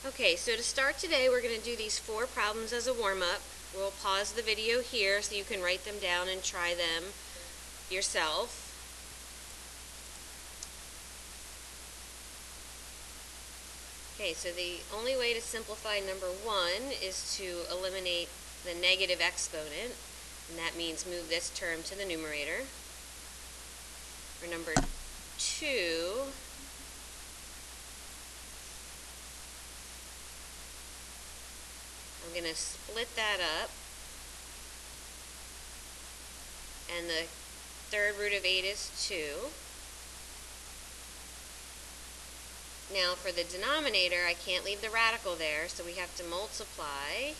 Okay, so to start today, we're going to do these 4 problems as a warm-up. We'll pause the video here so you can write them down and try them yourself. Okay, so the only way to simplify number 1 is to eliminate the negative exponent, and that means move this term to the numerator. For number 2, I'm going to split that up, and the third root of 8 is 2. Now for the denominator, I can't leave the radical there, so we have to multiply.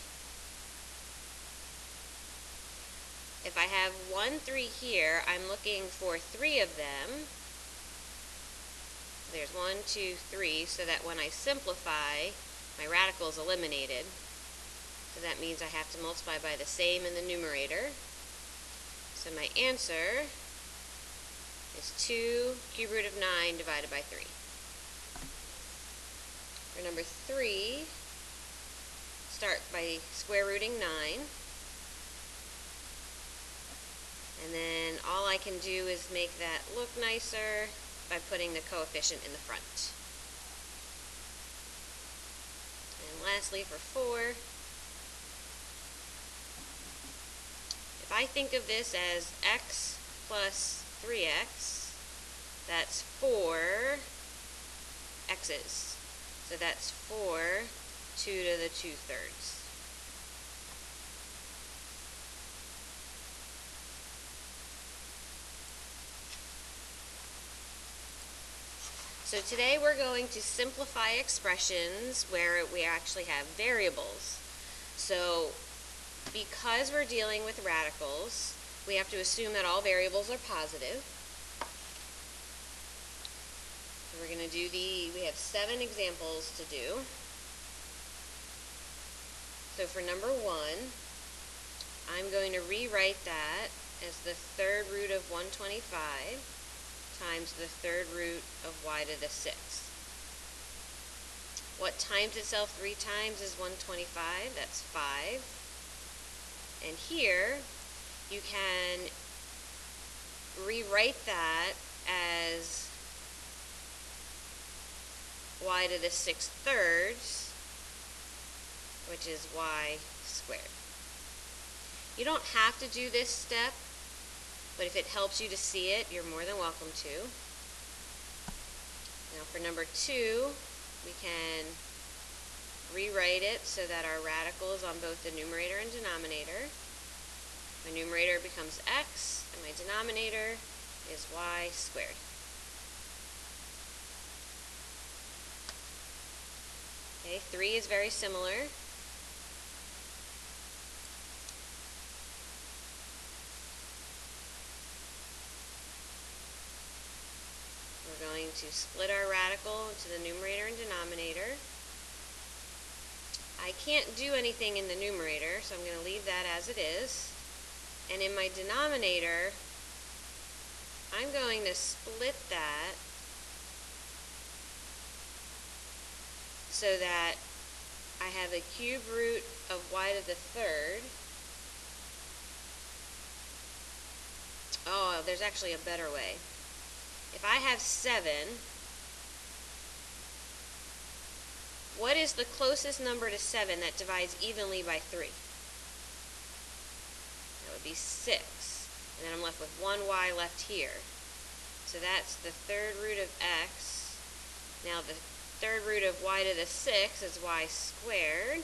If I have 1 3 here, I'm looking for 3 of them. There's 1, 2, 3, so that when I simplify, my radical is eliminated. So that means I have to multiply by the same in the numerator. So my answer is 2 cube root of 9 divided by 3. For number 3, start by square rooting 9. And then all I can do is make that look nicer by putting the coefficient in the front. And lastly, for 4, if I think of this as x plus 3x, that's 4 x's. So that's 4 2 to the 2/3. So today we're going to simplify expressions where we actually have variables. So because we're dealing with radicals, we have to assume that all variables are positive. So we're going to do we have 7 examples to do. So for number 1, I'm going to rewrite that as the third root of 125 times the third root of y to the 6th. What times itself 3 times is 125? That's 5. And here, you can rewrite that as y to the 6/3, which is y squared. You don't have to do this step, but if it helps you to see it, you're more than welcome to. Now for number 2, we can rewrite it so that our radical is on both the numerator and denominator. My numerator becomes x, and my denominator is y squared. Okay, 3 is very similar. We're going to split our radical into the numerator and denominator. I can't do anything in the numerator, so I'm going to leave that as it is. And in my denominator, I'm going to split that so that I have the cube root of y to the 3rd. Oh, there's actually a better way. If I have 7, what is the closest number to 7 that divides evenly by 3? That would be 6. And then I'm left with 1y left here. So that's the third root of x. Now the third root of y to the 6th is y squared.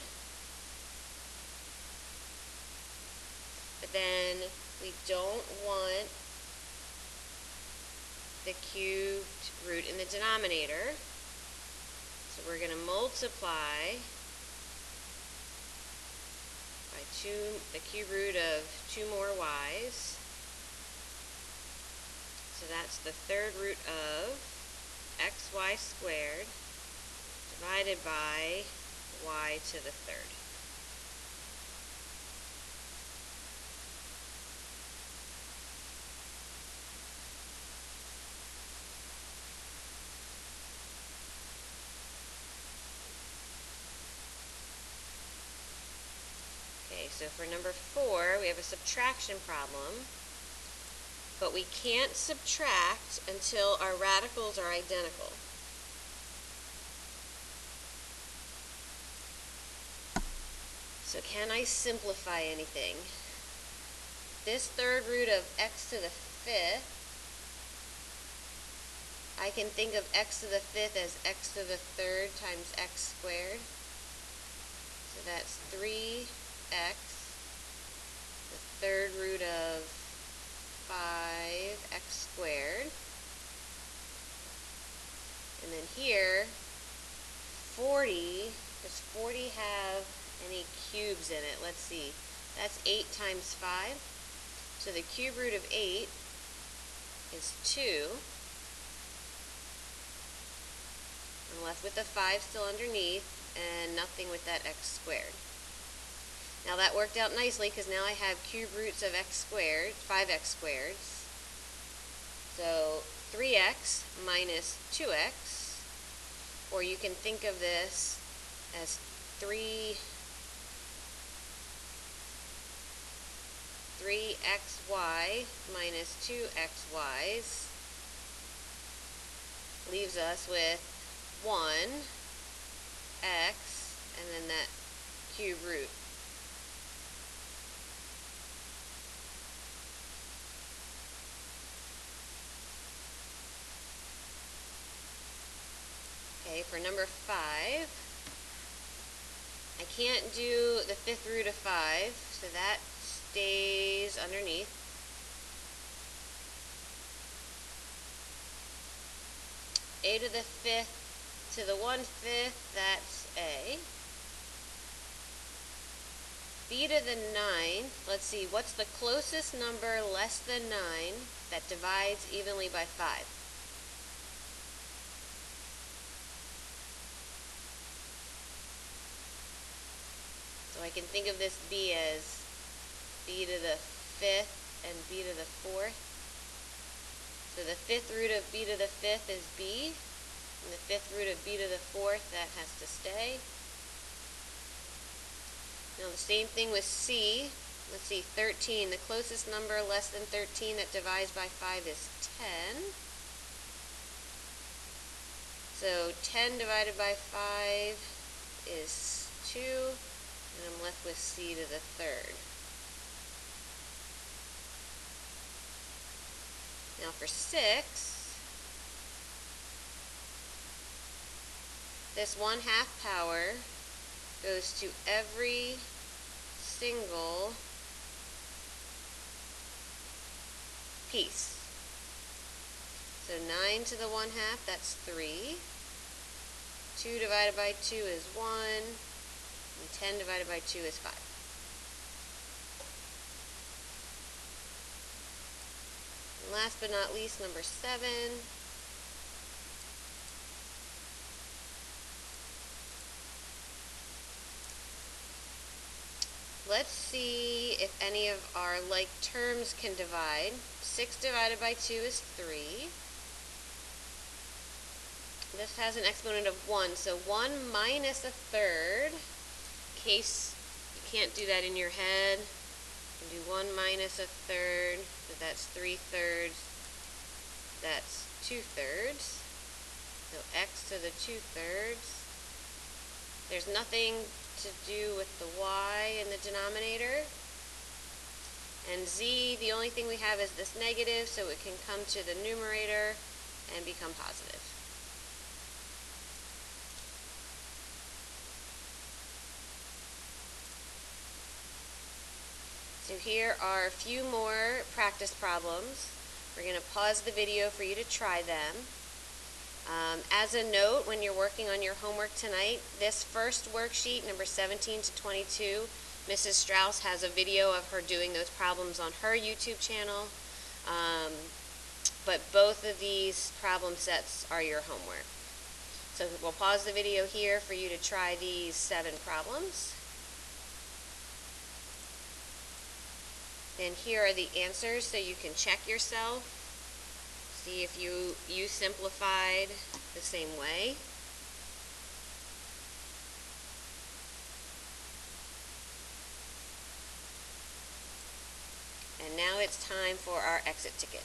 But then we don't want the cubed root in the denominator. So we're going to multiply by the cube root of 2 more y's. So that's the third root of xy squared divided by y to the 3rd. so for number 4, we have a subtraction problem, but we can't subtract until our radicals are identical. So can I simplify anything? This third root of x to the 5th, I can think of x to the 5th as x to the 3rd times x squared. So that's 3x, the third root of 5x squared. And then here, 40, does 40 have any cubes in it? Let's see. That's 8 times 5. So the cube root of 8 is 2. I'm left with the 5 still underneath and nothing with that x squared. Now that worked out nicely because now I have cube roots of x squared, 5x squareds. So 3x minus 2x, or you can think of this as 3xy minus 2xy's leaves us with 1x and then that cube root. Okay, for number 5, I can't do the 5th root of 5, so that stays underneath. A to the 5th to the 1/5, that's A. B to the 9th, let's see, what's the closest number less than 9 that divides evenly by 5? So I can think of this B as B to the 5th and B to the 4th. So the 5th root of B to the 5th is B, and the 5th root of B to the 4th, that has to stay. Now the same thing with C. Let's see, 13. The closest number less than 13 that divides by 5 is 10. So 10 divided by 5 is 2, and I'm left with C to the 3rd. Now for 6, this 1/2 power goes to every single piece. So 9 to the 1/2, that's 3. 2 divided by 2 is 1. And 10 divided by 2 is 5. And last but not least, number 7. Let's see if any of our like terms can divide. 6 divided by 2 is 3. This has an exponent of 1, so 1 minus 1/3. In case you can't do that in your head, you can do 1 minus 1/3, so that's 3/3, that's 2/3. So x to the 2/3. There's nothing to do with the y in the denominator. And z, the only thing we have is this negative, so it can come to the numerator and become positive. So here are a few more practice problems. We're going to pause the video for you to try them. As a note, when you're working on your homework tonight, this first worksheet, number 17 to 22, Mrs. Straus has a video of her doing those problems on her YouTube channel. But both of these problem sets are your homework. So we'll pause the video here for you to try these 7 problems. Then here are the answers so you can check yourself. See if you simplified the same way. now it's time for our exit ticket.